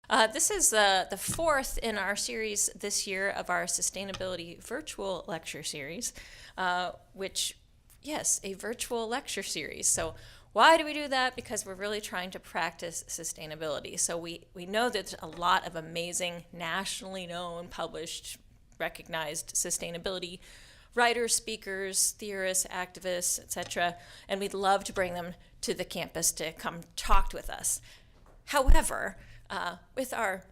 This is the fourth in our series this year of our sustainability virtual lecture series, which, yes, a virtual lecture series. So why do we do that? Because we're really trying to practice sustainability. So we know that there's a lot of amazing, nationally known, published, recognized sustainability writers, speakers, theorists, activists, etc., and we'd love to bring them to the campus to come talk with us. However, with our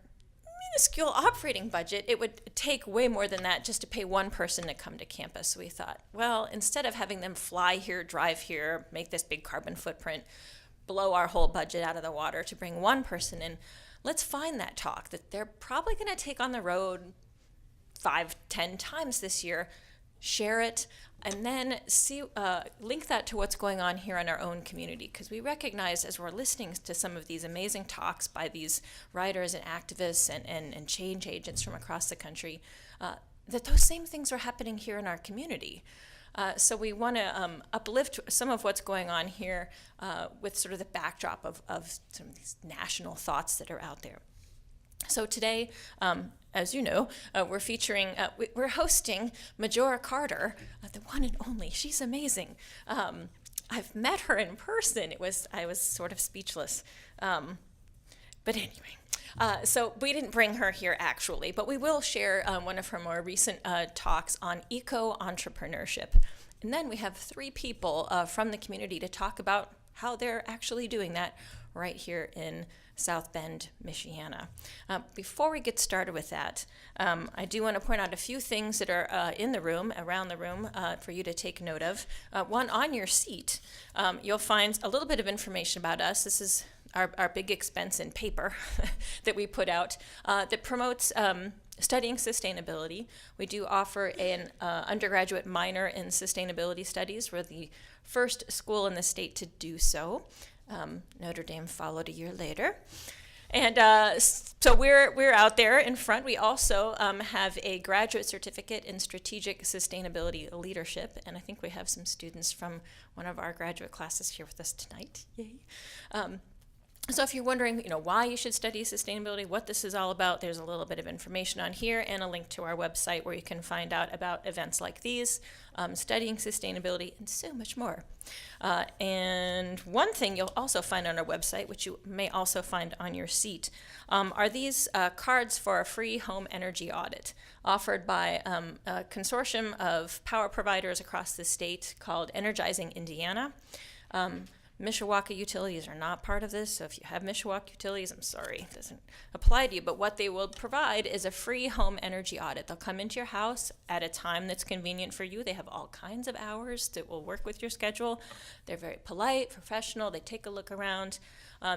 minuscule operating budget, it would take way more than that just to pay one person to come to campus. So we thought, well, instead of having them fly here, drive here, make this big carbon footprint, blow our whole budget out of the water to bring one person in, let's find that talk that they're probably going to take on the road 5-10 times this year, share it, and then link that to what's going on here in our own community. Because we recognize as we're listening to some of these amazing talks by these writers and activists and change agents from across the country, that those same things are happening here in our community. So we want to uplift some of what's going on here with sort of the backdrop of some of these national thoughts that are out there. So today, as you know, we're hosting Majora Carter, the one and only. She's amazing. I've met her in person. I was sort of speechless. But anyway, so we didn't bring her here actually, but we will share one of her more recent talks on eco-entrepreneurship. And then we have 3 people from the community to talk about how they're actually doing that right here in South Bend, Michiana. Before we get started with that, I do want to point out a few things that are in the room, around the room, for you to take note of. One, on your seat, you'll find a little bit of information about us. This is our big expense in paper that we put out that promotes studying sustainability. We do offer an undergraduate minor in sustainability studies. We're the first school in the state to do so. Notre Dame followed a year later. And so we're out there in front. We also have a graduate certificate in strategic sustainability leadership. And I think we have some students from one of our graduate classes here with us tonight. Yay. So if you're wondering, why you should study sustainability, what this is all about, there's a little bit of information on here and a link to our website where you can find out about events like these, studying sustainability, and so much more. And one thing you'll also find on our website, which you may also find on your seat, are these cards for a free home energy audit offered by a consortium of power providers across the state called Energizing Indiana. Mishawaka utilities are not part of this, so if you have Mishawaka utilities, I'm sorry, it doesn't apply to you, but what they will provide is a free home energy audit. They'll come into your house at a time that's convenient for you. They have all kinds of hours that will work with your schedule. They're very polite, professional. They take a look around.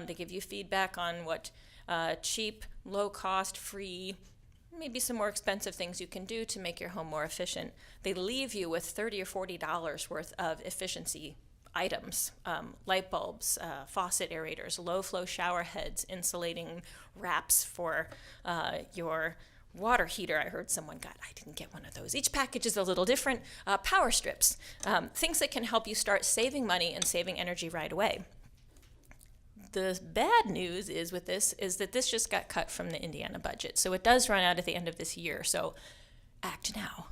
They give you feedback on what cheap, low-cost, free, maybe some more expensive things you can do to make your home more efficient. They leave you with $30 or $40 worth of efficiency items, light bulbs, faucet aerators, low flow shower heads, insulating wraps for your water heater. I heard someone I didn't get one of those. Each package is a little different. Power strips, things that can help you start saving money and saving energy right away. The bad news is with this is that this just got cut from the Indiana budget. So it does run out at the end of this year. So act now.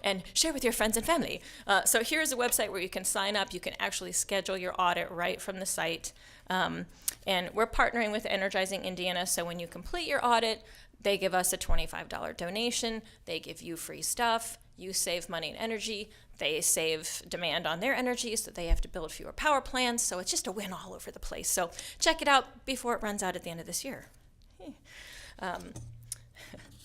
And share with your friends and family. So here's a website where you can sign up. You can actually schedule your audit right from the site. And we're partnering with Energizing Indiana, so when you complete your audit, they give us a $25 donation. They give you free stuff. You save money and energy. They save demand on their energy, so they have to build fewer power plants. So it's just a win all over the place. So check it out before it runs out at the end of this year.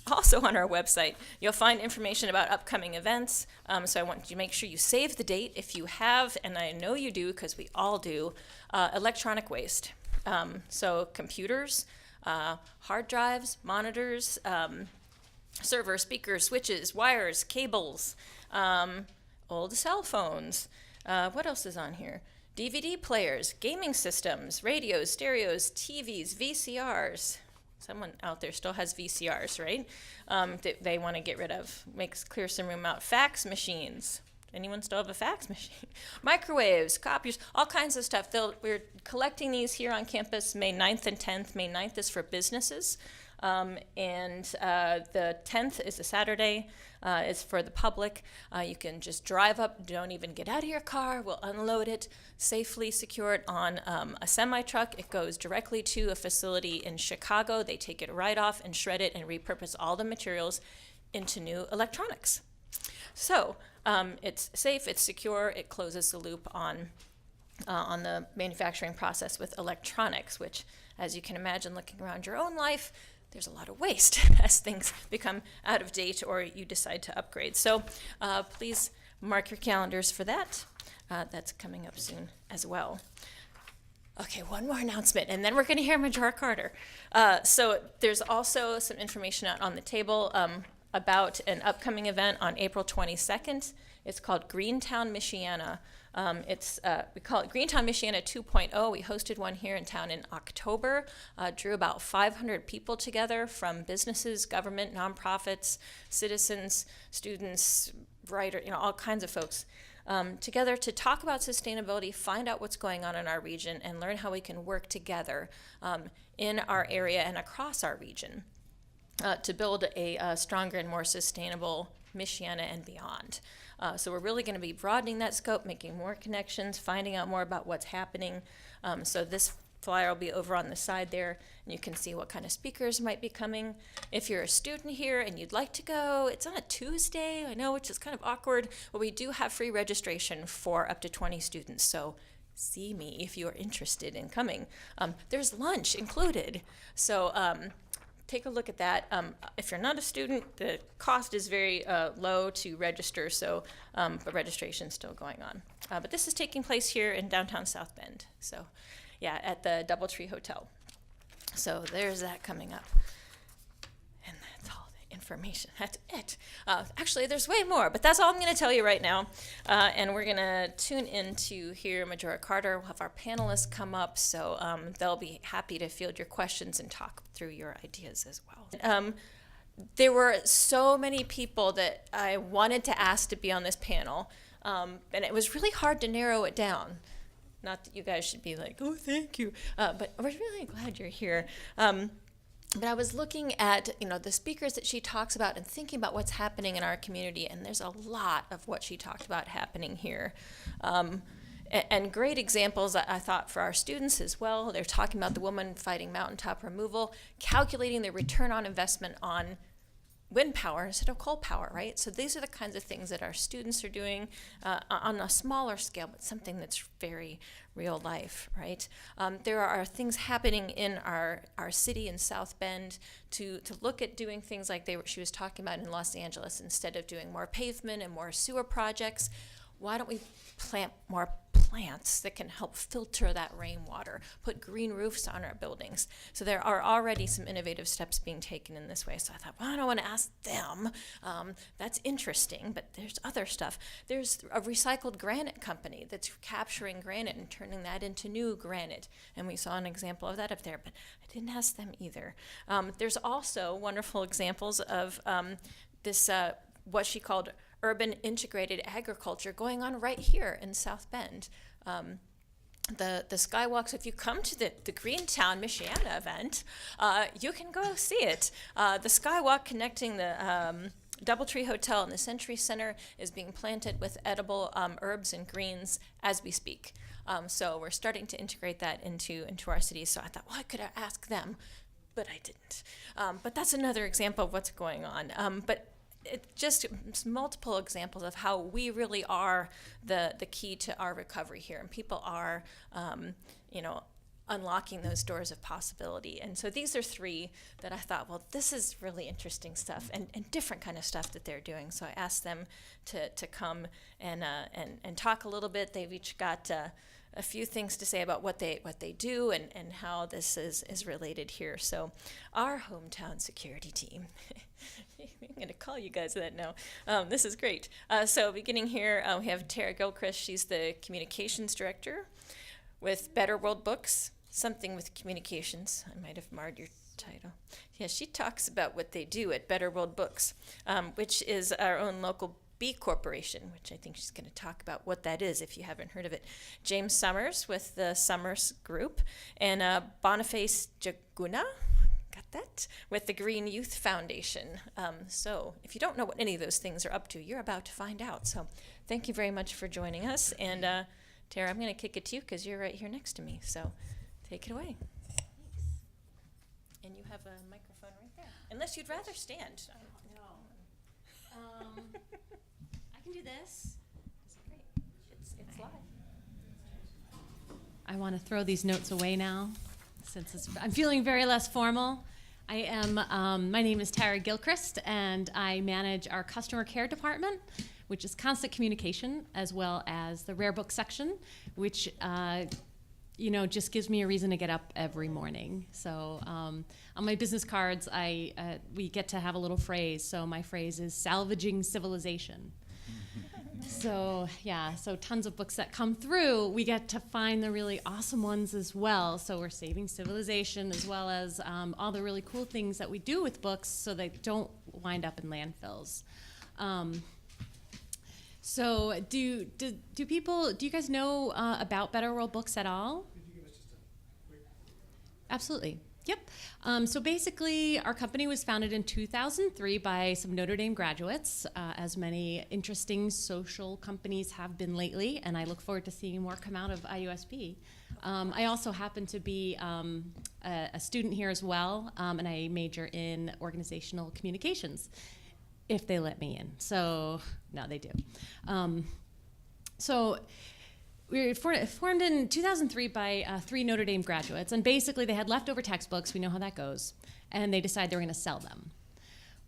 Also on our website, you'll find information about upcoming events. So I want you to make sure you save the date if you have, and I know you do because we all do, electronic waste. So computers, hard drives, monitors, servers, speakers, switches, wires, cables, old cell phones. What else is on here? DVD players, gaming systems, radios, stereos, TVs, VCRs. Someone out there still has VCRs, right? That they want to get rid of. Clear some room out. Fax machines. anyone still have a fax machine? Microwaves, copiers, all kinds of stuff. We're collecting these here on campus May 9th and 10th. May 9th is for businesses, and the 10th is a Saturday. It's for the public. You can just drive up, don't even get out of your car. We'll unload it, safely secure it on a semi-truck. It goes directly to a facility in Chicago. They take it right off and shred it and repurpose all the materials into new electronics. So it's safe, it's secure, it closes the loop on the manufacturing process with electronics, which, as you can imagine, looking around your own life, there's a lot of waste as things become out of date or you decide to upgrade. So please mark your calendars for that. That's coming up soon as well. Okay, one more announcement, and then we're going to hear Majora Carter. So there's also some information out on the table about an upcoming event on April 22nd. It's called Greentown Michiana. We call it Greentown Michiana 2.0. We hosted one here in town in October, drew about 500 people together from businesses, government, nonprofits, citizens, students, writers, all kinds of folks, together to talk about sustainability, find out what's going on in our region, and learn how we can work together in our area and across our region to build a stronger and more sustainable Michiana and beyond. So we're really going to be broadening that scope, making more connections, finding out more about what's happening. So this flyer will be over on the side there, and you can see what kind of speakers might be coming. If you're a student here and you'd like to go, it's on a Tuesday, I know, which is kind of awkward, but we do have free registration for up to 20 students. So see me if you are interested in coming. There's lunch included. So take a look at that. If you're not a student, the cost is very low to register, so but registration is still going on. But this is taking place here in downtown South Bend. So yeah, at the Doubletree Hotel. So there's that coming up. And that's all the information. That's it. Actually, there's way more, but that's all I'm going to tell you right now. And we're going to tune in to hear Majora Carter. We'll have our panelists come up, so they'll be happy to field your questions and talk through your ideas as well. There were so many people that I wanted to ask to be on this panel, and it was really hard to narrow it down. Not that you guys should be like, oh, thank you, but we're really glad you're here. But I was looking at, the speakers that she talks about and thinking about what's happening in our community, and there's a lot of what she talked about happening here. And great examples, I thought, for our students as well. They're talking about the woman fighting mountaintop removal, calculating the return on investment on wind power instead of coal power, right? So these are the kinds of things that our students are doing on a smaller scale, but something that's very real life, right? There are things happening in our city in South Bend to look at doing things like she was talking about in Los Angeles. Instead of doing more pavement and more sewer projects, why don't we plant more plants that can help filter that rainwater, put green roofs on our buildings? So there are already some innovative steps being taken in this way. So I thought, well, I don't want to ask them. That's interesting, but there's other stuff. There's a recycled granite company that's capturing granite and turning that into new granite. And we saw an example of that up there, but I didn't ask them either. There's also wonderful examples of this, what she called urban integrated agriculture going on right here in South Bend. The skywalks, if you come to the Greentown Michiana event, you can go see it. The skywalk connecting the Doubletree Hotel and the Century Center is being planted with edible herbs and greens as we speak. So we're starting to integrate that into our city. So I thought, well, I could ask them, but I didn't. But that's another example of what's going on. But it's just multiple examples of how we really are the key to our recovery here, and people are, unlocking those doors of possibility. And so these are three that I thought, well, this is really interesting stuff and different kind of stuff that they're doing. So I asked them to come and talk a little bit. They've each got a few things to say about what they do and how this is related here. So our hometown security team. I'm going to call you guys that now. This is great. So beginning here, we have Tara Gilchrist. She's the communications director with Better World Books, something with communications. I might have marred your title. Yeah, she talks about what they do at Better World Books, which is our own local B Corporation, which I think she's going to talk about what that is if you haven't heard of it. James Summers with the Summers Group, and Boniface Njuguna, got that, with the Green Youth Foundation. So if you don't know what any of those things are up to, you're about to find out. So thank you very much for joining us. And Tara, I'm going to kick it to you because you're right here next to me. So take it away. Thanks. And you have a microphone right there. Unless you'd rather stand. No. I can do this. Great. It's live. I want to throw these notes away now, since I'm feeling very less formal. I am. My name is Tara Gilchrist, and I manage our customer care department, which is constant communication, as well as the rare book section, which just gives me a reason to get up every morning. So on my business cards, we get to have a little phrase. So my phrase is salvaging civilization. So tons of books that come through, we get to find the really awesome ones as well. So we're saving civilization, as well as all the really cool things that we do with books so they don't wind up in landfills. So do you guys know about Better World Books at all? Could you give us just a quick? Absolutely. Yep. So basically, our company was founded in 2003 by some Notre Dame graduates, as many interesting social companies have been lately, and I look forward to seeing more come out of IUSB. I also happen to be a student here as well, and I major in organizational communications, if they let me in. So, no, they do. We were formed in 2003 by 3 Notre Dame graduates, and basically they had leftover textbooks, we know how that goes, and they decided they were going to sell them.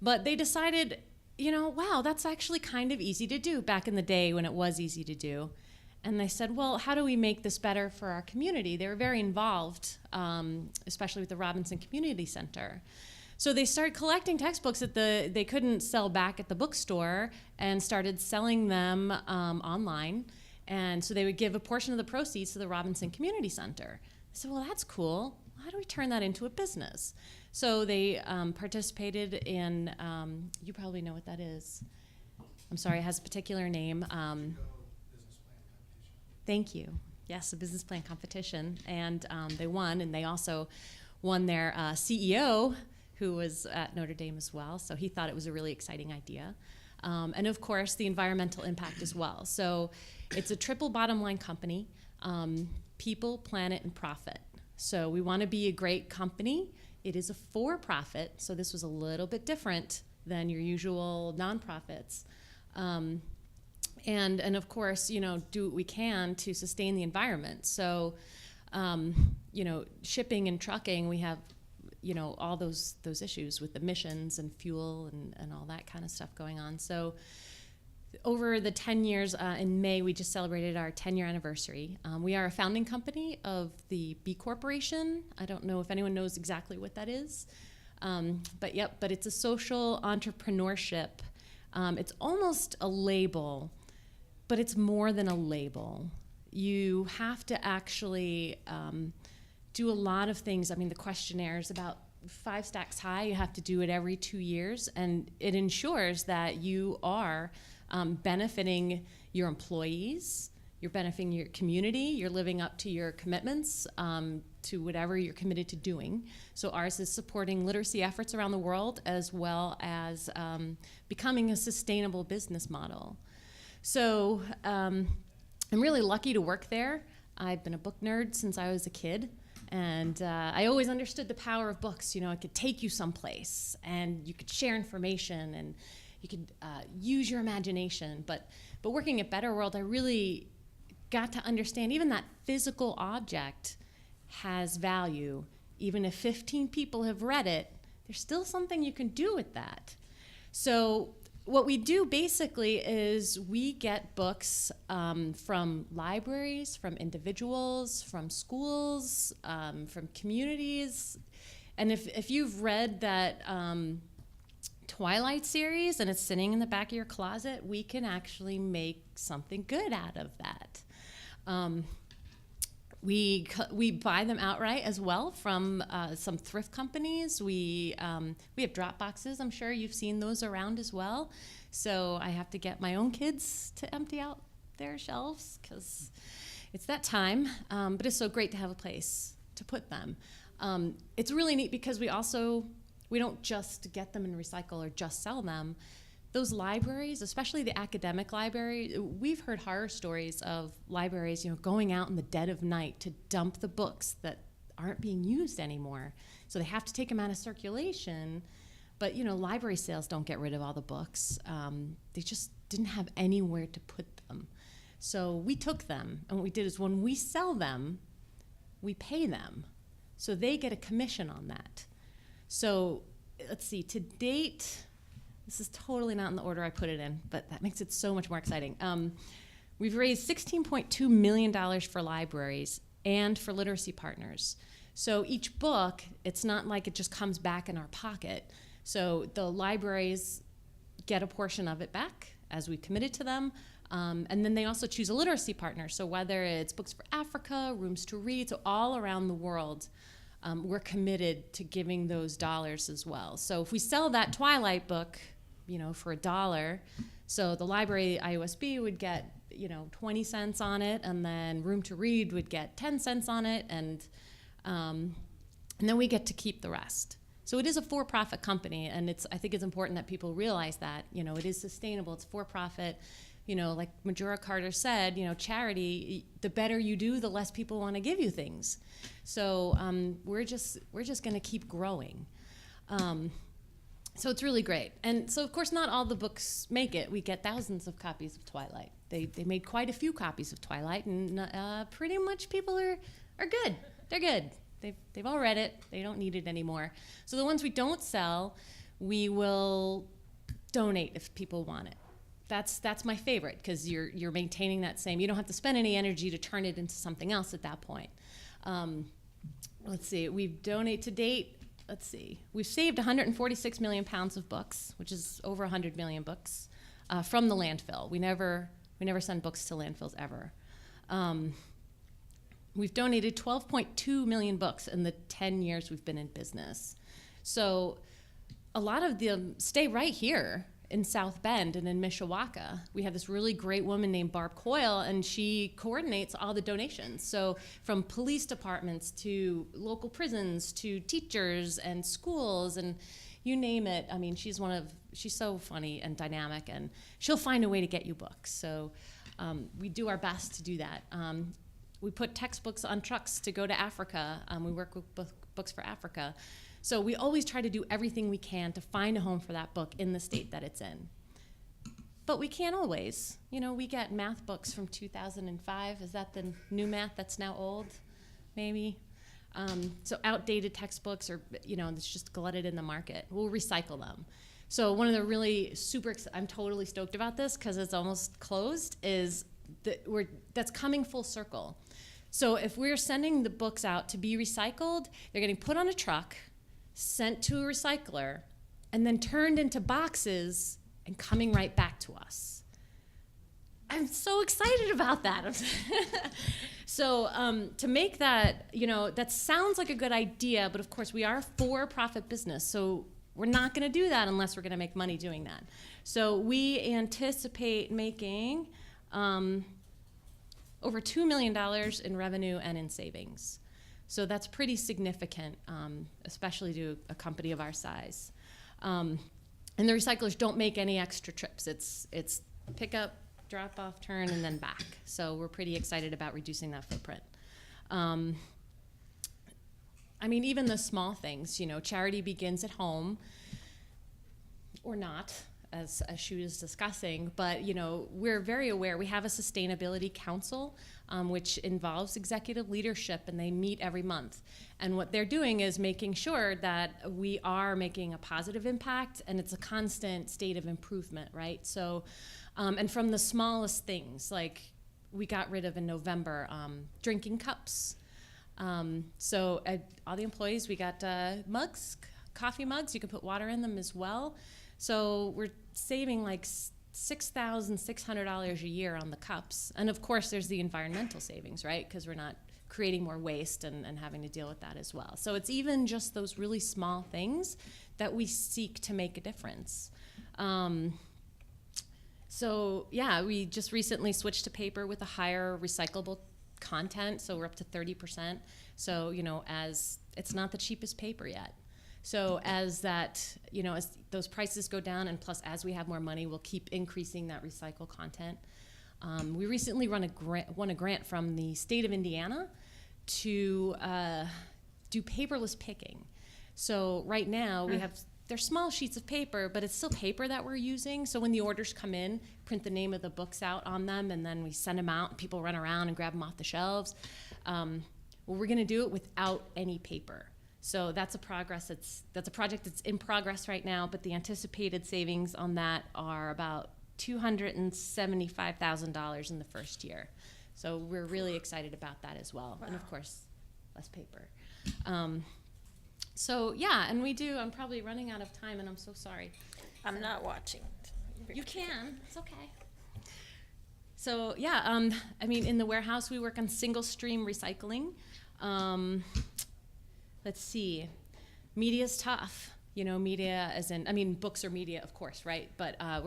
But they decided, wow, that's actually kind of easy to do back in the day when it was easy to do. And they said, well, how do we make this better for our community? They were very involved, especially with the Robinson Community Center. So they started collecting textbooks that they couldn't sell back at the bookstore and started selling them online. And so they would give a portion of the proceeds to the Robinson Community Center. I said, well, that's cool. How do we turn that into a business? So they participated in, you probably know what that is. I'm sorry, it has a particular name. Business plan competition. Thank you. Yes, a business plan competition. And they won, and they also won their CEO, who was at Notre Dame as well. So he thought it was a really exciting idea. And of course, the environmental impact as well. So it's a triple bottom line company, people, planet, and profit. So we want to be a great company. It is a for-profit, so this was a little bit different than your usual nonprofits. And of course, do what we can to sustain the environment. So, shipping and trucking, we have all those issues with emissions and fuel and all that kind of stuff going on. So over the 10 years, in May, we just celebrated our 10-year anniversary. We are a founding company of the B Corporation. I don't know if anyone knows exactly what that is. But it's a social entrepreneurship. It's almost a label, but it's more than a label. You have to actually do a lot of things. I mean, the questionnaire is about 5 stacks high. You have to do it every 2 years, and it ensures that you are benefiting your employees, you're benefiting your community, you're living up to your commitments to whatever you're committed to doing. So ours is supporting literacy efforts around the world, as well as becoming a sustainable business model. So I'm really lucky to work there. I've been a book nerd since I was a kid. And I always understood the power of books. It could take you someplace, and you could share information, and you could use your imagination. But working at Better World, I really got to understand even that physical object has value. Even if 15 people have read it, there's still something you can do with that. So what we do basically is we get books from libraries, from individuals, from schools, from communities. And if you've read that Twilight series and it's sitting in the back of your closet, we can actually make something good out of that. We buy them outright as well from some thrift companies. We have drop boxes. I'm sure you've seen those around as well. So I have to get my own kids to empty out their shelves because it's that time. But it's so great to have a place to put them. It's really neat because we don't just get them and recycle or just sell them. Those libraries, especially the academic library, we've heard horror stories of libraries, going out in the dead of night to dump the books that aren't being used anymore. So they have to take them out of circulation. But, library sales don't get rid of all the books. They just didn't have anywhere to put them. So we took them, and what we did is when we sell them, we pay them. So they get a commission on that. So let's see, to date, this is totally not in the order I put it in, but that makes it so much more exciting. We've raised $16.2 million for libraries and for literacy partners. So each book, it's not like it just comes back in our pocket. So the libraries get a portion of it back as we committed to them. And then they also choose a literacy partner. So whether it's Books for Africa, Rooms to Read, so all around the world, we're committed to giving those dollars as well. So if we sell that Twilight book, for $1, so the library IOSB would get, 20 cents on it, and then Room to Read would get 10 cents on it, and then we get to keep the rest. So it is a for-profit company, and I think it's important that people realize that, it is sustainable, it's for-profit. Like Majora Carter said, charity, the better you do, the less people want to give you things. So we're just going to keep growing. So it's really great. And so, of course, not all the books make it. We get thousands of copies of Twilight. They made quite a few copies of Twilight, and pretty much people are good. They're good. They've all read it. They don't need it anymore. So the ones we don't sell, we will donate if people want it. That's my favorite because you're maintaining that same. You don't have to spend any energy to turn it into something else at that point. Let's see. We've donated to date. Let's see. We've saved 146 million pounds of books, which is over 100 million books, from the landfill. We never send books to landfills ever. We've donated 12.2 million books in the 10 years we've been in business. So a lot of them stay right here in South Bend and in Mishawaka. We have this really great woman named Barb Coyle, and she coordinates all the donations. So from police departments to local prisons to teachers and schools and you name it. I mean, she's so funny and dynamic, and she'll find a way to get you books. So we do our best to do that. We put textbooks on trucks to go to Africa. We work with Books for Africa. So we always try to do everything we can to find a home for that book in the state that it's in. But we can't always. We get math books from 2005. Is that the new math that's now old? Maybe. So outdated textbooks are, it's just glutted in the market. We'll recycle them. So one of the really I'm totally stoked about this because it's almost closed, is that's coming full circle. So if we're sending the books out to be recycled, they're getting put on a truck, sent to a recycler, and then turned into boxes and coming right back to us. I'm so excited about that. So to make that, that sounds like a good idea, but of course we are a for-profit business, so we're not going to do that unless we're going to make money doing that. So we anticipate making over $2 million in revenue and in savings. So that's pretty significant, especially to a company of our size. And the recyclers don't make any extra trips. It's pick up, drop off, turn, and then back. So we're pretty excited about reducing that footprint. Even the small things, charity begins at home, or not, as she was discussing, but we're very aware. We have a sustainability council, which involves executive leadership, and they meet every month. And what they're doing is making sure that we are making a positive impact, and it's a constant state of improvement, right? So, and from the smallest things, like we got rid of in November, drinking cups. So all the employees, we got mugs, coffee mugs. You can put water in them as well. So we're saving like $6,600 a year on the cups. And of course, there's the environmental savings, right? Because we're not creating more waste and having to deal with that as well. So it's even just those really small things that we seek to make a difference. So yeah, we just recently switched to paper with a higher recyclable content, so we're up to 30%. So, as it's not the cheapest paper yet. So as that, as those prices go down, and plus as we have more money, we'll keep increasing that recycled content. We recently won a grant from the state of Indiana to do paperless picking. So right now they're small sheets of paper, but it's still paper that we're using. So when the orders come in, print the name of the books out on them, and then we send them out, and people run around and grab them off the shelves. We're going to do it without any paper. So that's a project that's in progress right now, but the anticipated savings on that are about $275,000 in the first year. So we're really excited about that as well. Wow. And of course, less paper. So yeah, and I'm probably running out of time, and I'm so sorry. I'm not watching. You can, it's okay. So yeah, in the warehouse we work on single stream recycling. Let's see, media's tough. Media as in, books are media, of course, right? But I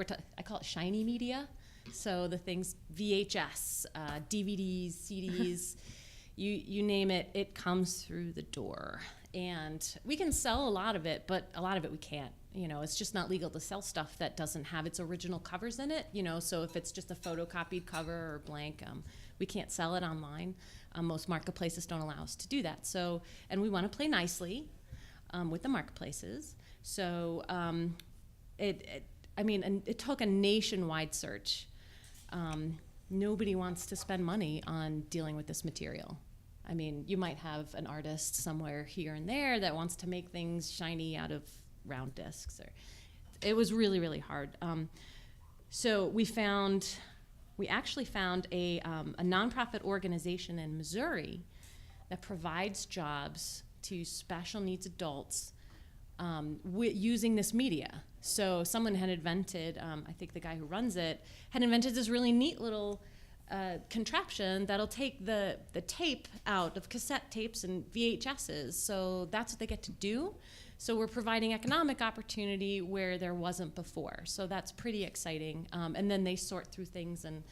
call it shiny media. So the things, VHS, DVDs, CDs, you name it, it comes through the door. And we can sell a lot of it, but a lot of it we can't. It's just not legal to sell stuff that doesn't have its original covers in it. So if it's just a photocopied cover or blank, we can't sell it online. Most marketplaces don't allow us to do that. So, and we want to play nicely with the marketplaces. So it took a nationwide search. Nobody wants to spend money on dealing with this material. You might have an artist somewhere here and there that wants to make things shiny out of round discs. It was really, really hard. So we actually found a nonprofit organization in Missouri that provides jobs to special needs adults using this media. So someone had invented, I think the guy who runs it, had invented this really neat little contraption that'll take the tape out of cassette tapes and VHSs. So that's what they get to do. So we're providing economic opportunity where there wasn't before. So that's pretty exciting. And then they sort through things and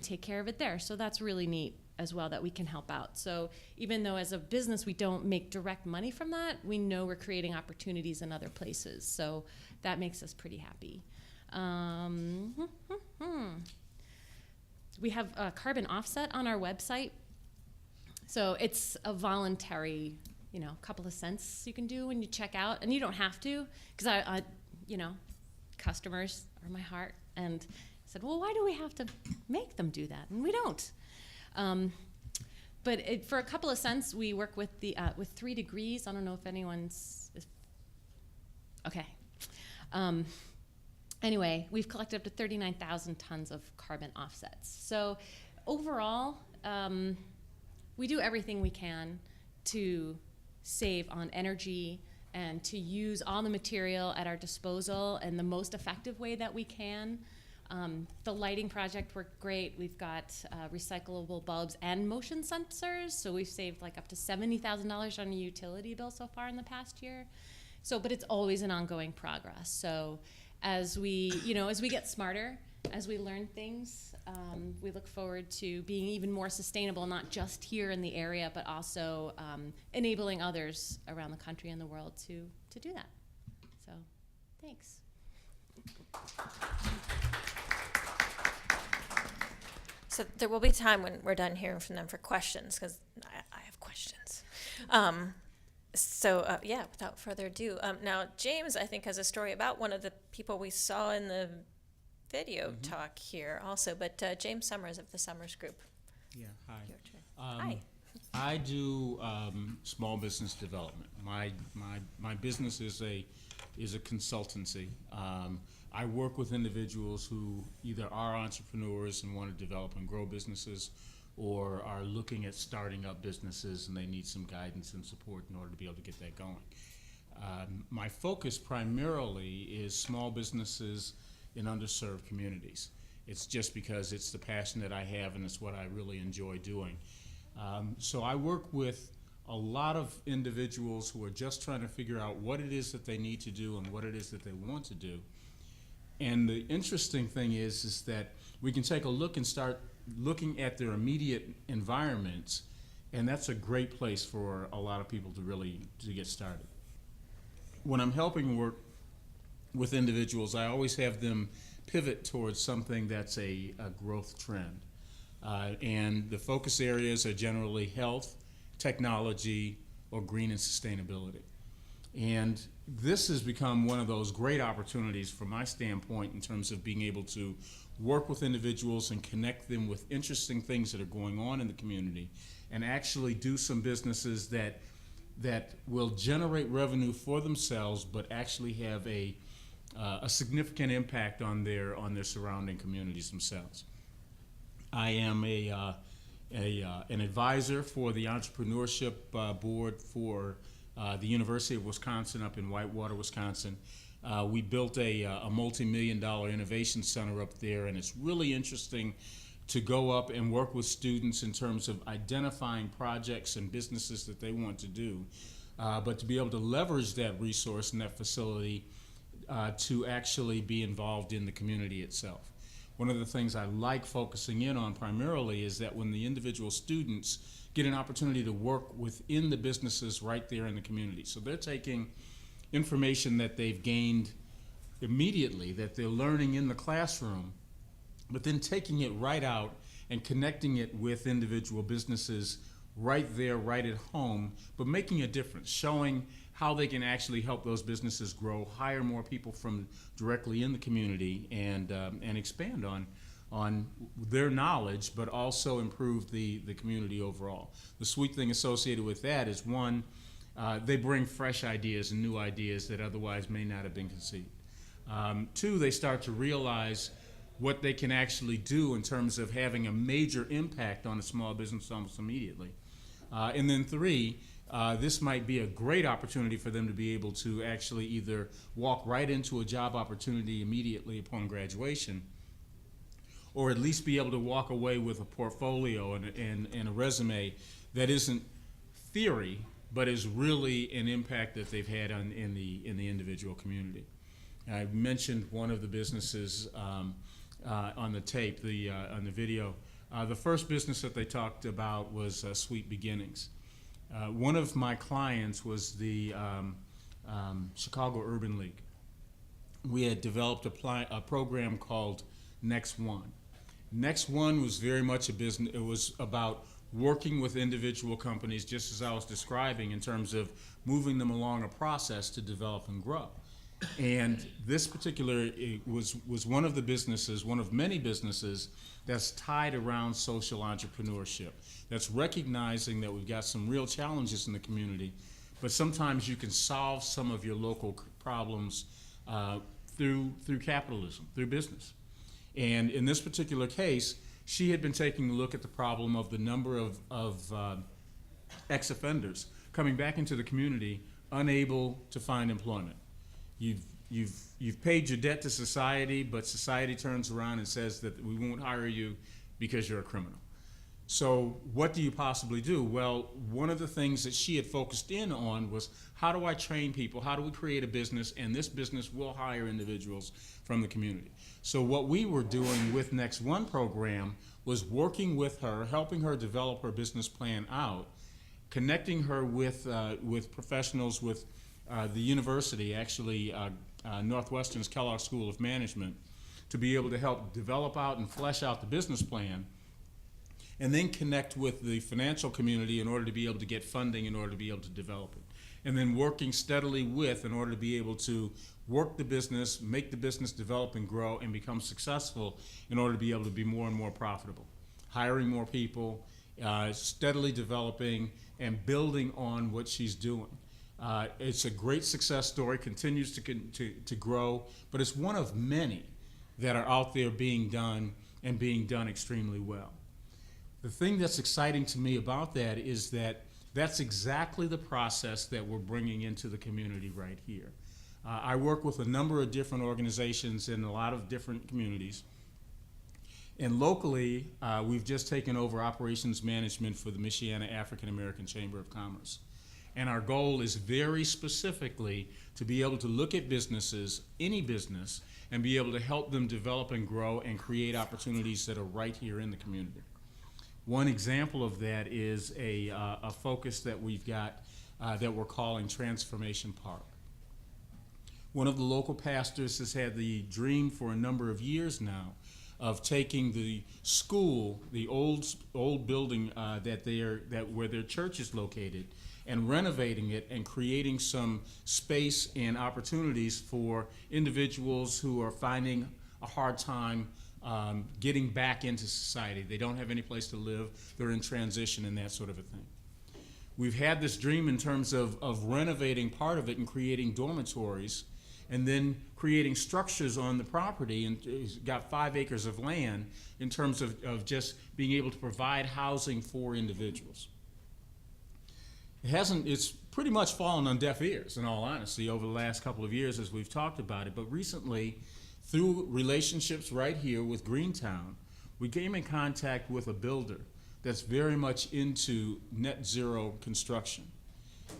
take care of it there. So that's really neat as well, that we can help out. So even though as a business we don't make direct money from that, we know we're creating opportunities in other places. So that makes us pretty happy. We have a carbon offset on our website. So it's a voluntary, couple of cents you can do when you check out, and you don't have to, because I customers are my heart, and I said, well, why do we have to make them do that? And we don't. But for a couple of cents, we work with with 3 Degrees. I don't know if anyone's okay. Anyway, we've collected up to 39,000 tons of carbon offsets. So overall, we do everything we can to save on energy and to use all the material at our disposal in the most effective way that we can. The lighting project worked great. We've got recyclable bulbs and motion sensors, so we've saved like up to $70,000 on a utility bill so far in the past year. So, but it's always an ongoing progress. So as we get smarter, as we learn things, we look forward to being even more sustainable, not just here in the area, but also enabling others around the country and the world to do that. So, thanks. So there will be time when we're done hearing from them for questions, because I have questions. Without further ado, now James, I think, has a story about one of the people we saw in the video talk here also, but James Summers of the Summers Group. Yeah, hi. Your turn. Hi. I do small business development. My business is a consultancy. I work with individuals who either are entrepreneurs and want to develop and grow businesses, or are looking at starting up businesses and they need some guidance and support in order to be able to get that going. My focus primarily is small businesses in underserved communities. It's just because it's the passion that I have and it's what I really enjoy doing. So I work with a lot of individuals who are just trying to figure out what it is that they need to do and what it is that they want to do. And the interesting thing is that we can take a look and start looking at their immediate environments, and that's a great place for a lot of people to get started. When I'm helping work with individuals, I always have them pivot towards something that's a growth trend. And the focus areas are generally health, technology, or green and sustainability. And this has become one of those great opportunities from my standpoint in terms of being able to work with individuals and connect them with interesting things that are going on in the community and actually do some businesses that will generate revenue for themselves but actually have a significant impact on their surrounding communities themselves. I am an advisor for the entrepreneurship board for the University of Wisconsin up in Whitewater, Wisconsin. We built a multi-million-dollar innovation center up there, and it's really interesting to go up and work with students in terms of identifying projects and businesses that they want to do, but to be able to leverage that resource and that facility to actually be involved in the community itself. One of the things I like focusing in on primarily is that when the individual students get an opportunity to work within the businesses right there in the community. So they're taking information that they've gained immediately, that they're learning in the classroom, but then taking it right out and connecting it with individual businesses right there, right at home, but making a difference, showing how they can actually help those businesses grow, hire more people from directly in the community, and expand on their knowledge, but also improve the community overall. The sweet thing associated with that is, one, they bring fresh ideas and new ideas that otherwise may not have been conceived. Two, they start to realize what they can actually do in terms of having a major impact on a small business almost immediately. And then three, this might be a great opportunity for them to be able to actually either walk right into a job opportunity immediately upon graduation, or at least be able to walk away with a portfolio and a resume that isn't theory, but is really an impact that they've had in the individual community. I mentioned one of the businesses on the tape, on the video. The first business that they talked about was Sweet Beginnings. One of my clients was the Chicago Urban League. We had developed a program called Next One. Next One was very much a business. It was about working with individual companies, just as I was describing, in terms of moving them along a process to develop and grow. And this particular was one of the businesses, one of many businesses that's tied around social entrepreneurship. That's recognizing that we've got some real challenges in the community, but sometimes you can solve some of your local problems through capitalism, through business. And in this particular case, she had been taking a look at the problem of the number of ex-offenders coming back into the community unable to find employment. You've paid your debt to society, but society turns around and says that we won't hire you because you're a criminal. So what do you possibly do? Well, one of the things that she had focused in on was, how do I train people? How do we create a business? And this business will hire individuals from the community. So what we were doing with Next One program was working with her, helping her develop her business plan out, connecting her with professionals with the university, actually Northwestern's Kellogg School of Management, to be able to help develop out and flesh out the business plan, and then connect with the financial community in order to be able to get funding in order to be able to develop it. And then working steadily in order to be able to work the business, make the business develop and grow and become successful in order to be able to be more and more profitable. Hiring more people, steadily developing and building on what she's doing. It's a great success story, continues to grow, but it's one of many that are out there being done and being done extremely well. The thing that's exciting to me about that is that that's exactly the process that we're bringing into the community right here. I work with a number of different organizations in a lot of different communities, And locally, we've just taken over operations management for the Michiana African American Chamber of Commerce. And our goal is very specifically to be able to look at businesses, any business, and be able to help them develop and grow and create opportunities that are right here in the community. One example of that is a focus that we've got that we're calling Transformation Park. One of the local pastors has had the dream for a number of years now of taking the school, the old building where their church is located, and renovating it and creating some space and opportunities for individuals who are finding a hard time getting back into society. They don't have any place to live, they're in transition and that sort of a thing. We've had this dream in terms of renovating part of it and creating dormitories, and then creating structures on the property, and it's got 5 acres of land in terms of just being able to provide housing for individuals. It's pretty much fallen on deaf ears, in all honesty, over the last couple of years as we've talked about it. But recently, through relationships right here with Greentown, we came in contact with a builder that's very much into net zero construction.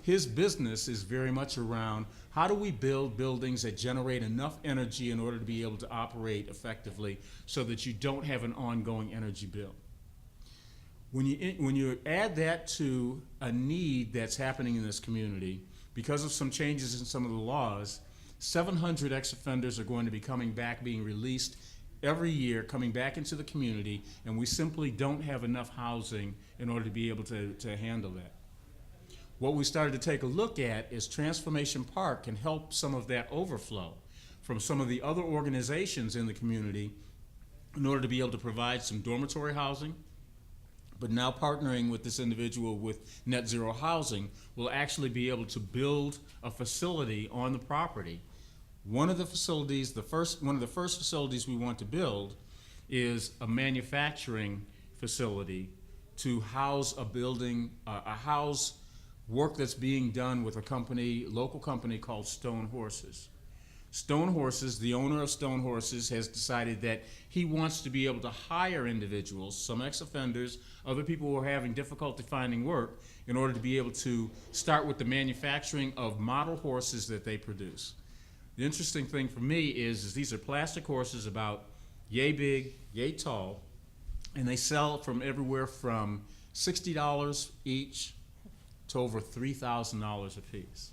His business is very much around how do we build buildings that generate enough energy in order to be able to operate effectively so that you don't have an ongoing energy bill. When you add that to a need that's happening in this community, because of some changes in some of the laws, 700 ex-offenders are going to be coming back, being released every year, coming back into the community, and we simply don't have enough housing in order to be able to handle that. What we started to take a look at is Transformation Park can help some of that overflow from some of the other organizations in the community in order to be able to provide some dormitory housing. But now partnering with this individual with Net Zero Housing will actually be able to build a facility on the property. One of the facilities, one of the first facilities we want to build is a manufacturing facility to house a building, house work that's being done with a local company called Stone Horses. Stone Horses, the owner of Stone Horses, has decided that he wants to be able to hire individuals, some ex-offenders, other people who are having difficulty finding work, in order to be able to start with the manufacturing of model horses that they produce. The interesting thing for me is these are plastic horses about yay big, yay tall, and they sell from everywhere from $60 each to over $3,000 a piece.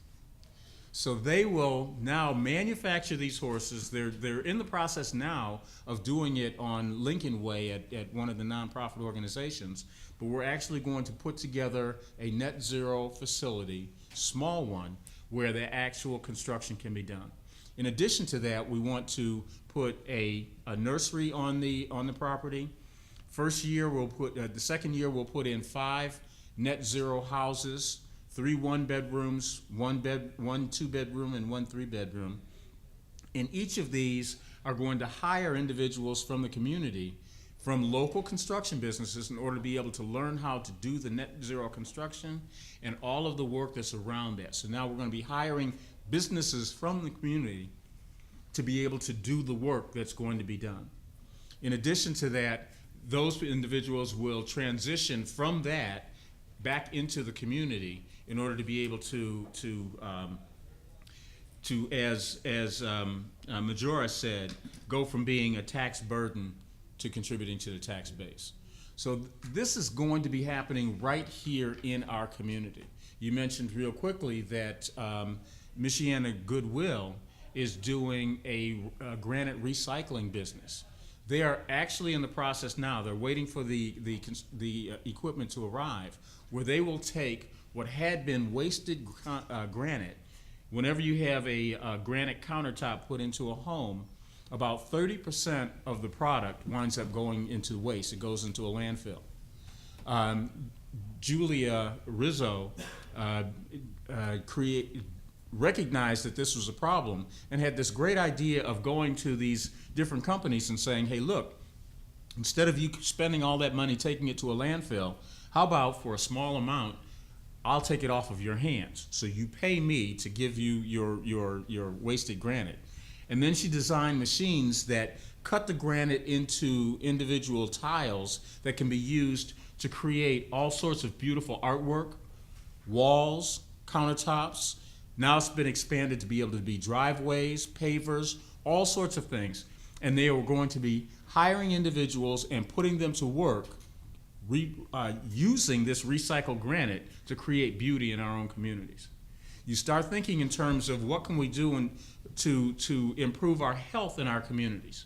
So they will now manufacture these horses. They're in the process now of doing it on Lincoln Way at one of the nonprofit organizations, but we're actually going to put together a net zero facility, small one, where the actual construction can be done. In addition to that, we want to put a nursery on the property. The second year we'll put in 5 net zero houses, 3 1-bedrooms, 1 2-bedroom, and 1 3-bedroom. And each of these are going to hire individuals from the community, from local construction businesses, in order to be able to learn how to do the net zero construction and all of the work that's around that. So now we're going to be hiring businesses from the community to be able to do the work that's going to be done. In addition to that, those individuals will transition from that back into the community in order to be able to as Majora said, go from being a tax burden to contributing to the tax base. So this is going to be happening right here in our community. You mentioned real quickly that Michiana Goodwill is doing a granite recycling business. They are actually in the process now. They're waiting for the equipment to arrive, where they will take what had been wasted granite. Whenever you have a granite countertop put into a home, about 30% of the product winds up going into waste. It goes into a landfill. Julia Rizzo recognized that this was a problem and had this great idea of going to these different companies and saying, hey, look, instead of you spending all that money taking it to a landfill, how about for a small amount, I'll take it off of your hands. So you pay me to give you your wasted granite. And then she designed machines that cut the granite into individual tiles that can be used to create all sorts of beautiful artwork, walls, countertops. Now it's been expanded to be able to be driveways, pavers, all sorts of things. And they are going to be hiring individuals and putting them to work using this recycled granite to create beauty in our own communities. You start thinking in terms of what can we do to improve our health in our communities.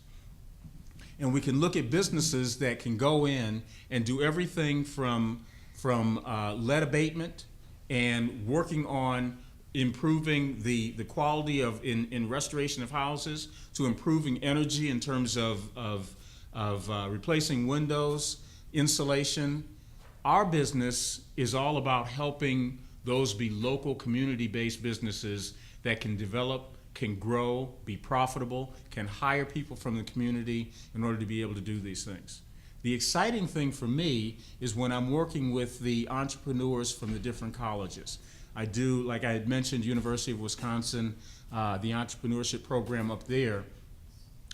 And we can look at businesses that can go in and do everything from lead abatement and working on improving the quality of in restoration of houses, to improving energy in terms of replacing windows, insulation. Our business is all about helping those be local community-based businesses that can develop, can grow, be profitable, can hire people from the community in order to be able to do these things. The exciting thing for me is when I'm working with the entrepreneurs from the different colleges. I do, like I had mentioned, University of Wisconsin, the entrepreneurship program up there.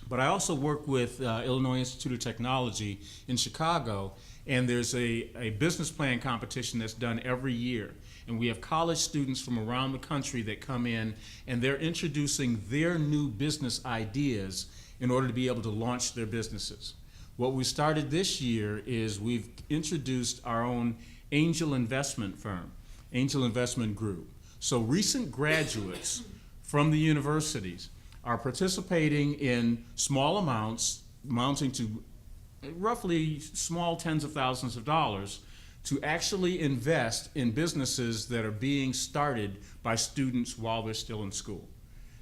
But I also work with Illinois Institute of Technology in Chicago, and there's a business plan competition that's done every year. And we have college students from around the country that come in, and they're introducing their new business ideas in order to be able to launch their businesses. What we started this year is we've introduced our own angel investment firm, Angel Investment Group. So recent graduates from the universities are participating in small amounts, amounting to roughly small tens of thousands of dollars, to actually invest in businesses that are being started by students while they're still in school.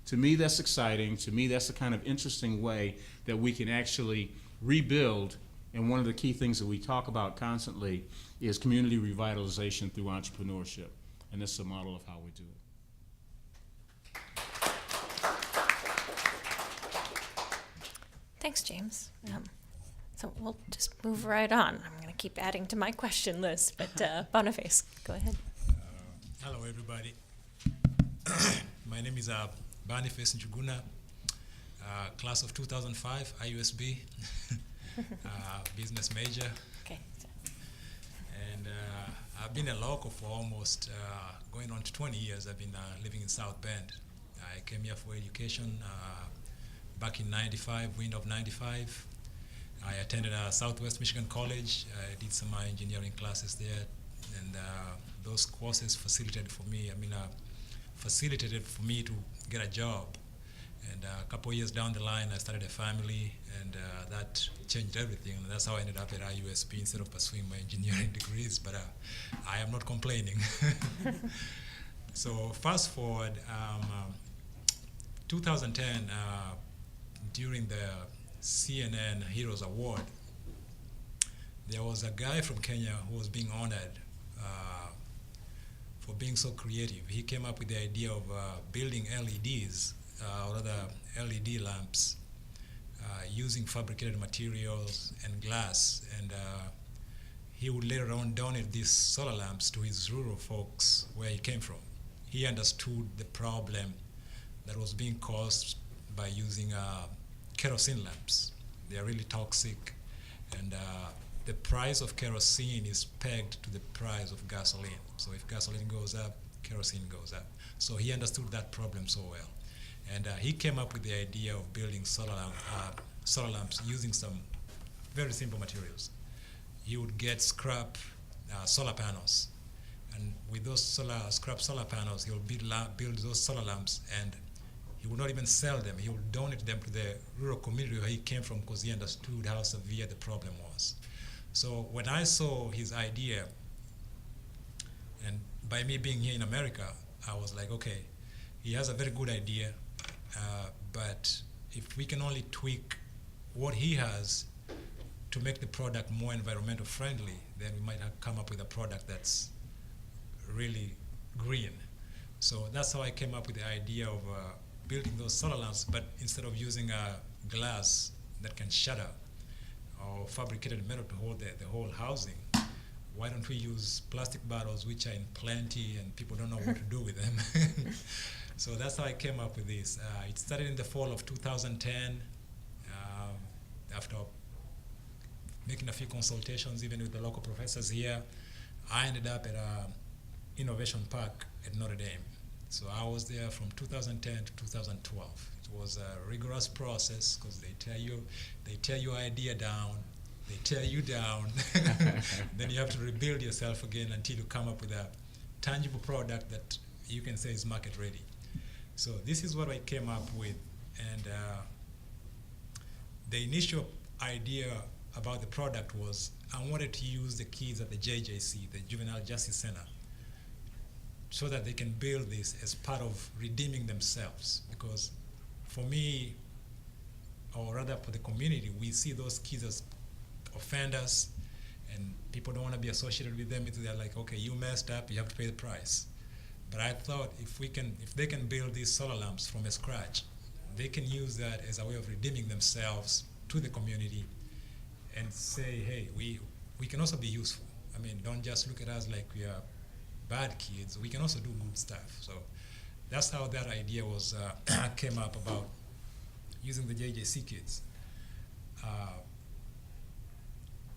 To me, that's exciting. To me, that's the kind of interesting way that we can actually rebuild. And one of the key things that we talk about constantly is community revitalization through entrepreneurship. And this is a model of how we do it. Thanks, James. So we'll just move right on. I'm going to keep adding to my question list, but Boniface, go ahead. Hello, everybody. My name is Boniface Njuguna, class of 2005, IUSB, business major. Okay. And I've been a local for almost going on to 20 years. I've been living in South Bend. I came here for education back in 95, winter of 95. I attended Southwest Michigan College. I did some engineering classes there, and those courses facilitated for me to get a job. And a couple of years down the line, I started a family, and that changed everything. And that's how I ended up at IUSP instead of pursuing my engineering degrees, but I am not complaining. So fast forward, 2010, during the CNN Heroes Award, there was a guy from Kenya who was being honored for being so creative. He came up with the idea of building LEDs, or rather LED lamps, using fabricated materials and glass, and he would later on donate these solar lamps to his rural folks where he came from. He understood the problem that was being caused by using kerosene lamps. They are really toxic, and the price of kerosene is pegged to the price of gasoline. So if gasoline goes up, kerosene goes up. So he understood that problem so well. And he came up with the idea of building solar lamps using some very simple materials. He would get scrap solar panels, and with those scrap solar panels, he would build those solar lamps, and he would not even sell them. He would donate them to the rural community where he came from, because he understood how severe the problem was. So when I saw his idea, and by me being here in America, I was like, okay, he has a very good idea, but if we can only tweak what he has to make the product more environmental friendly, then we might have come up with a product that's really green. So that's how I came up with the idea of building those solar lamps, but instead of using glass that can shatter or fabricated metal to hold the whole housing, why don't we use plastic bottles, which are in plenty and people don't know what to do with them? So that's how I came up with this. It started in the fall of 2010. After making a few consultations, even with the local professors here, I ended up at Innovation Park at Notre Dame. So I was there from 2010 to 2012. It was a rigorous process because they tear your idea down, they tear you down, then you have to rebuild yourself again until you come up with a tangible product that you can say is market ready. So this is what I came up with, and the initial idea about the product was I wanted to use the kids at the JJC, the Juvenile Justice Center, so that they can build this as part of redeeming themselves. Because for me, or rather for the community, we see those kids as offenders, and people don't want to be associated with them. They're like, okay, you messed up, you have to pay the price. But I thought if they can build these solar lamps from scratch, they can use that as a way of redeeming themselves to the community and say, hey, we can also be useful. I mean, don't just look at us like we are bad kids. We can also do good stuff. So that's how that idea was came up about using the JJC kids.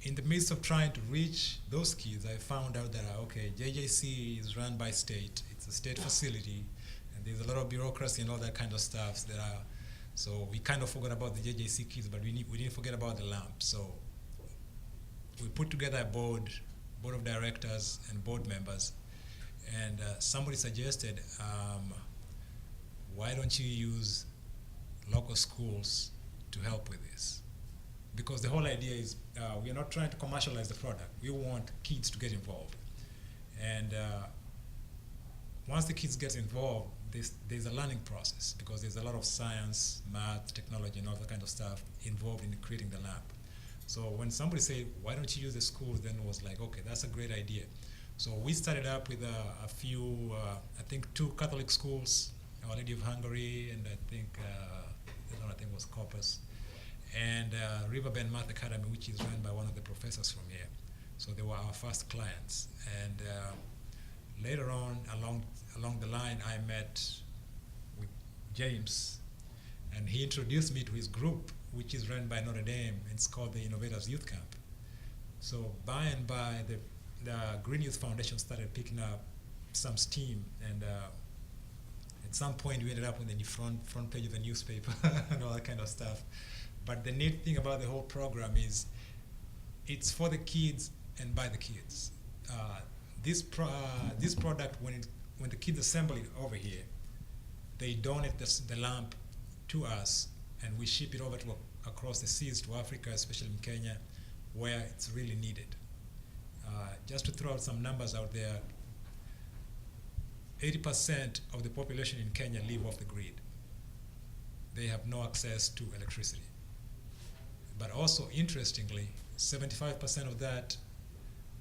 In the midst of trying to reach those kids, I found out that, okay, JJC is run by state. It's a state facility, and there's a lot of bureaucracy and all that kind of stuff so we kind of forgot about the JJC kids, but we didn't forget about the lamp. So we put together a board of directors and board members, and somebody suggested, why don't you use local schools to help with this? Because the whole idea is we are not trying to commercialize the product. We want kids to get involved. And once the kids get involved, there's a learning process, because there's a lot of science, math, technology, and all that kind of stuff involved in creating the lab. So when somebody said, why don't you use the schools, then it was like, okay, that's a great idea. So we started up with a few, I think 2 Catholic schools, Our Lady of Hungary, and I think the one I think was Corpus, and Riverbend Math Academy, which is run by one of the professors from here. So they were our first clients. And later on, along the line, I met with James, and he introduced me to his group, which is run by Notre Dame. It's called the Innovators Youth Camp. So by and by, the Green Youth Foundation started picking up some steam, and at some point we ended up on the front page of the newspaper and all that kind of stuff. But the neat thing about the whole program is it's for the kids and by the kids. This product, when the kids assemble it over here, they donate the lamp to us, and we ship it over across the seas to Africa, especially in Kenya, where it's really needed. Just to throw out some numbers out there, 80% of the population in Kenya live off the grid. They have no access to electricity. But also, interestingly, 75% of that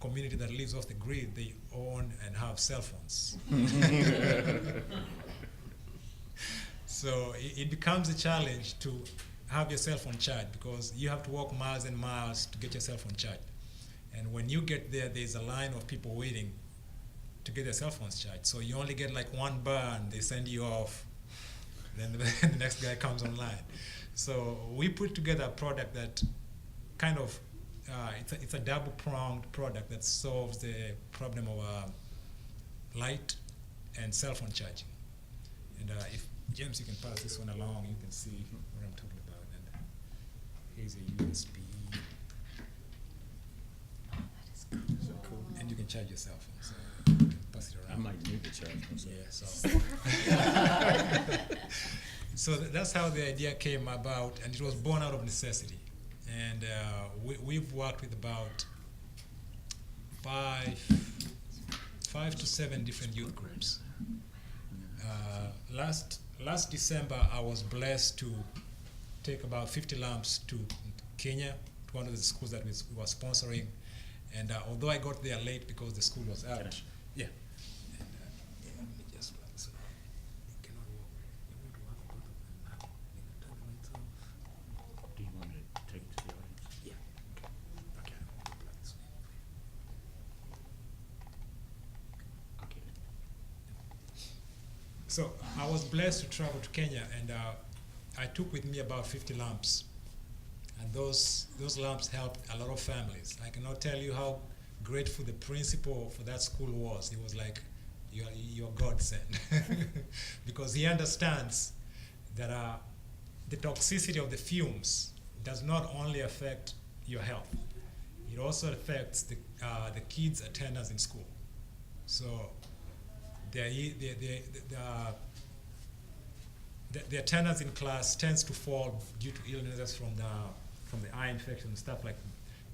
community that lives off the grid, they own and have cell phones. So it becomes a challenge to have your cell phone charged, because you have to walk miles and miles to get your cell phone charged. And when you get there, there's a line of people waiting to get their cell phones charged. So you only get like one bar and they send you off. Then the next guy comes online. So we put together a product that kind of, it's a double-pronged product that solves the problem of light and cell phone charging. And if James, you can pass this one along, you can see what I'm talking about. And here's a USB. Oh, that is cool. So cool. And you can charge your cell phone. So you can pass it I around. might need to charge myself. Yeah, so. So that's how the idea came about, and it was born out of necessity. And we've worked with about 5 to 7 different youth groups. Last December, I was blessed to take about 50 lamps to Kenya, to one of the schools that we were sponsoring. And although I got there late because the school was out. Yeah. And let me just plug this on. You cannot walk. You want to walk both of them now. You can turn the lights off. Do you want me to take it to the audience? Yeah. Okay. I'll plug this on. Okay. So I was blessed to travel to Kenya, and I took with me about 50 lamps, and those lamps helped a lot of families. I cannot tell you how grateful the principal for that school was. He was like, "You're God sent," because he understands that the toxicity of the fumes does not only affect your health; it also affects the kids' attendance in school. So the attendance in class tends to fall due to illnesses from the eye infection and stuff like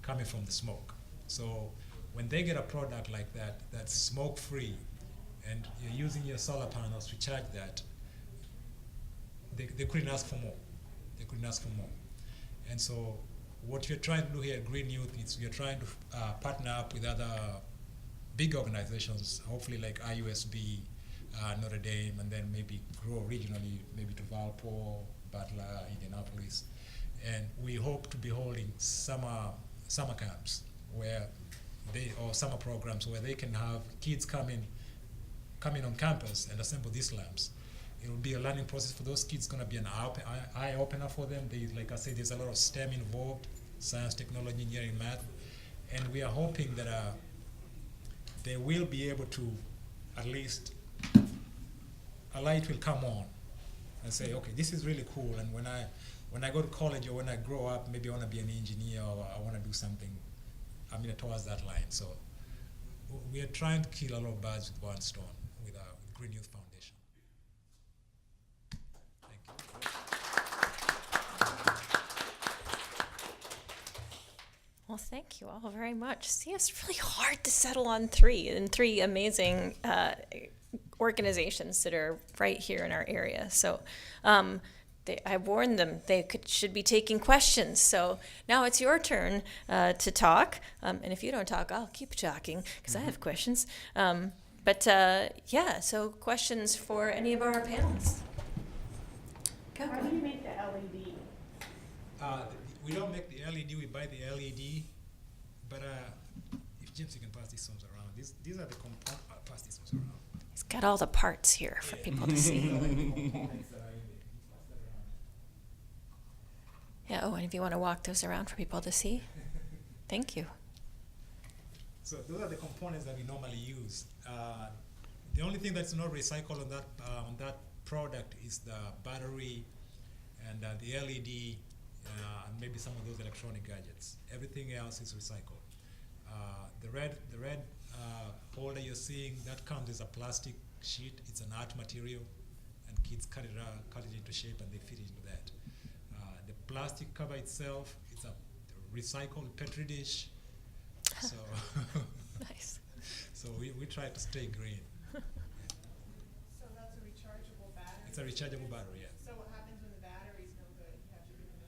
coming from the smoke. So when they get a product like that that's smoke free, and you're using your solar panels to charge that, they couldn't ask for more. They couldn't ask for more. And so what we're trying to do here at Green Youth is we're trying to partner up with other big organizations, hopefully like IUSB, Notre Dame, and then maybe grow regionally, maybe to Valpo, Butler, Indianapolis. And we hope to be holding summer camps or summer programs where they can have kids come in on campus and assemble these lamps. It will be a learning process for those kids. It's going to be an eye opener for them. Like I said, there's a lot of STEM involved: science, technology, engineering, math, and we are hoping that they will be able to at least a light will come on and say, okay, this is really cool. And when I go to college or when I grow up, maybe I want to be an engineer or I want to do something, towards that line. So we are trying to kill a lot of birds with one stone with Green Youth Foundation. Thank you. Well, thank you all very much. See, it's really hard to settle on three amazing organizations that are right here in our area. So I warned them they should be taking questions. So now it's your turn to talk. And if you don't talk, I'll keep talking because I have questions. So questions for any of our panelists. Go. How do you make the LED? We don't make the LED, we buy the LED. But if James, you can pass these ones around. These are the components. Pass these ones around. He's got all the parts here for people to see. Yeah, and if you want to walk those around for people to see. Thank you. So those are the components that we normally use. The only thing that's not recycled on that product is the battery and the LED and maybe some of those electronic gadgets. Everything else is recycled. The red holder you're seeing, that comes as a plastic sheet. It's an art material, and kids cut it into shape and they fit it into that. The plastic cover itself, it's a recycled petri dish. So Nice. So we try to stay green. So that's a rechargeable battery? It's a rechargeable battery, yeah. So what happens when the battery's no good? You have to give it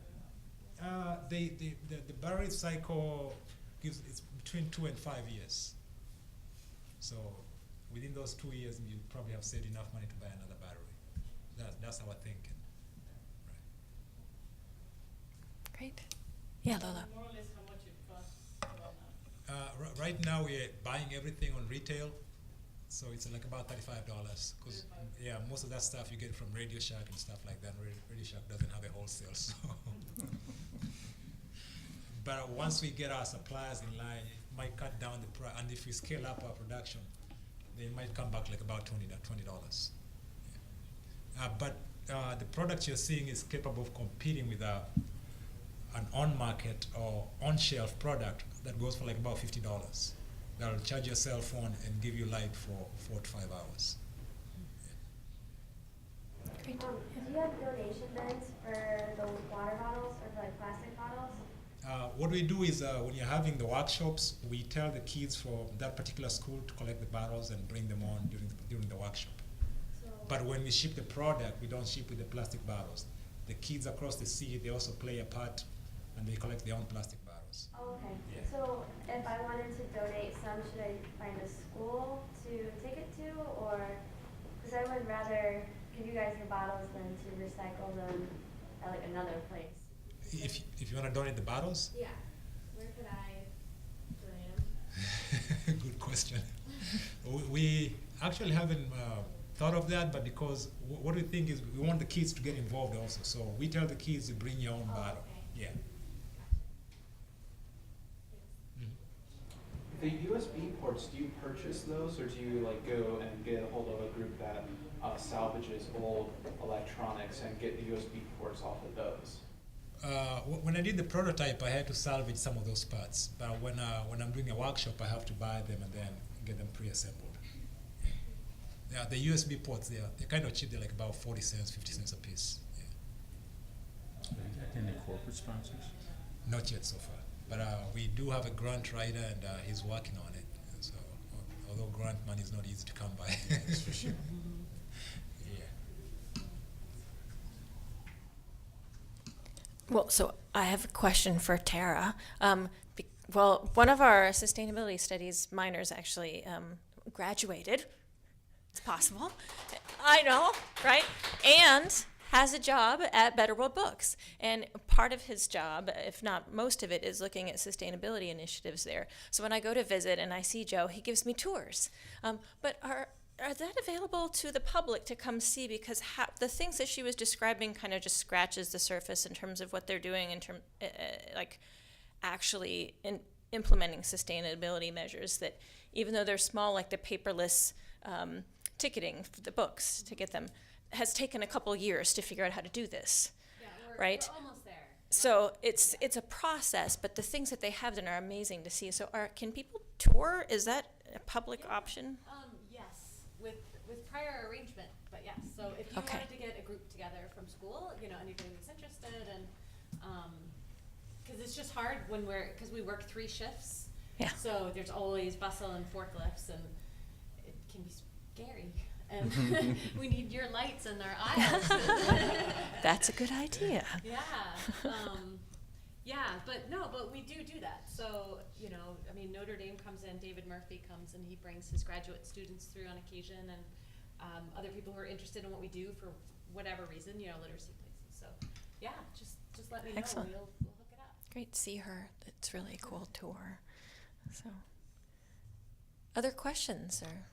another? The battery cycle it's between 2 and 5 years. So within those 2 years, you probably have saved enough money to buy another battery. That's our thinking. Right. Great. Yeah, Lola. More or less how much it costs Right now we're buying everything on retail, so it's like about $35. Because most of that stuff you get from Radio Shack and stuff like that. Radio Shack doesn't have a wholesale, so. But once we get our suppliers in line, it might cut down the price, and if we scale up our production, they might come back like about $20. But the product you're seeing is capable of competing with an on-market or on-shelf product that goes for like about $50. That'll charge your cell phone and give you light for 4 to 5 hours. Great. Do you have donation bins for the water bottles or for like plastic bottles? What we do is when you're having the workshops, we tell the kids from that particular school to collect the bottles and bring them on during the workshop. So But when we ship the product, we don't ship with the plastic bottles. The kids across the sea, they also play a part, and they collect their own plastic bottles. Oh, okay. Yeah. So if I wanted to donate some, should I find a school to take it to, or because I would rather give you guys your bottles than to recycle them at like another place. If you want to donate the bottles, Yeah. Where could I donate them? good question. We actually haven't thought of that, but because what we think is we want the kids to get involved also. So we tell the kids to bring your own bottle. Okay. Yeah. The USB ports, do you purchase those, or do you like go and get a hold of a group that salvages old electronics and get the USB ports off of those? When I did the prototype, I had to salvage some of those parts. But when I'm doing a workshop, I have to buy them and then get them pre-assembled. Yeah, the USB ports, they're kind of cheap. They're like about 40 cents, 50 cents a piece. Yeah. Any corporate sponsors? Not yet so far. But we do have a grant writer, and he's working on it. And so, although grant money is not easy to come by, that's for sure. Yeah. Well, so I have a question for Tara. Well, one of our sustainability studies minors actually graduated. It's possible. I know, right? And has a job at Better World Books. And part of his job, if not most of it, is looking at sustainability initiatives there. So when I go to visit and I see Joe, he gives me tours. But are that available to the public to come see? Because the things that she was describing kind of just scratches the surface in terms of what they're doing in like actually implementing sustainability measures that even though they're small, like the paperless ticketing for the books to get them, has taken a couple years to figure out how to do this. Yeah, right? We're almost there. So it's a process, but the things that they have done are amazing to see. So can people tour? Is that a public option? Yes, with prior arrangement, but yes. So if you Okay. wanted to get a group together from school, anybody that's interested, and because it's just hard because we work 3 shifts. Yeah. So there's always bustle and forklifts, and it can be scary. And we need your lights in our aisles. That's a good idea. Yeah. But we do that. So, Notre Dame comes in, David Murphy comes and he brings his graduate students through on occasion, and other people who are interested in what we do for whatever reason, literacy places. So, yeah, just let me know. Excellent. We'll hook it up. Great to see her. It's really a cool tour. So, other questions or?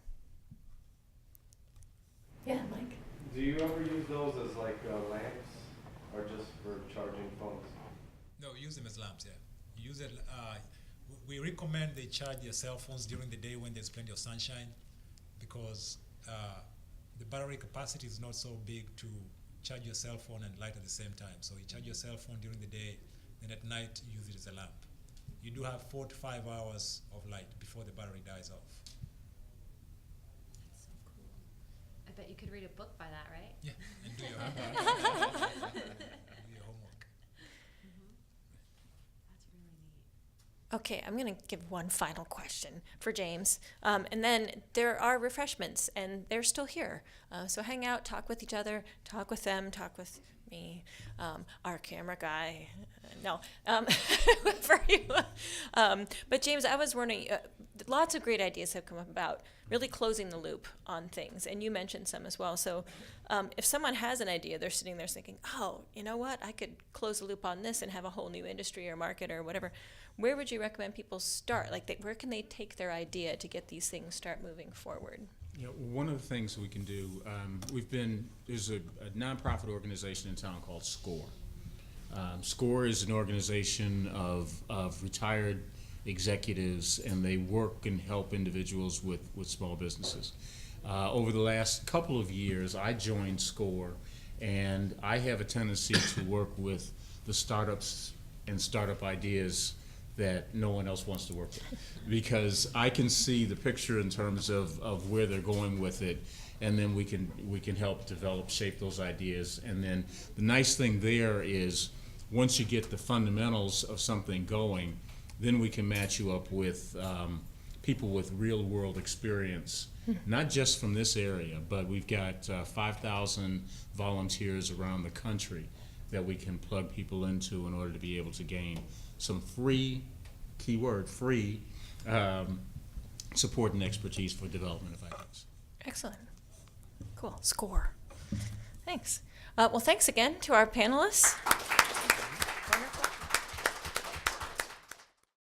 Yeah, Mike. Do you ever use those as like lamps, or just for charging phones? No, use them as lamps, yeah. Use it. We recommend they charge their cell phones during the day when there's plenty of sunshine, because the battery capacity is not so big to charge your cell phone and light at the same time. So you charge your cell phone during the day, then at night use it as a lamp. You do have 4 to 5 hours of light before the battery dies off. That's so cool. I bet you could read a book by that, right? Yeah, and do your homework. Do your homework. That's really neat. Okay, I'm going to give one final question for James. And then there are refreshments, and they're still here. So hang out, talk with each other, talk with them, talk with me, our camera guy. No, for you. But James, I was wondering, lots of great ideas have come up about really closing the loop on things, and you mentioned some as well. So if someone has an idea, they're sitting there thinking, oh, you know what, I could close the loop on this and have a whole new industry or market or whatever. Where would you recommend people start? Where can they take their idea to get these things start moving forward? One of the things we can do, there's a nonprofit organization in town called SCORE. SCORE is an organization of retired executives, and they work and help individuals with small businesses. Over the last couple of years, I joined SCORE, and I have a tendency to work with the startups and startup ideas that no one else wants to work with, because I can see the picture in terms of where they're going with it, and then we can help shape those ideas. And then the nice thing there is, once you get the fundamentals of something going, then we can match you up with people with real world experience, not just from this area, but we've got 5,000 volunteers around the country that we can plug people into in order to be able to gain some free, keyword free, support and expertise for development of ideas. Excellent. Cool. SCORE. Thanks. Well, thanks again to our panelists.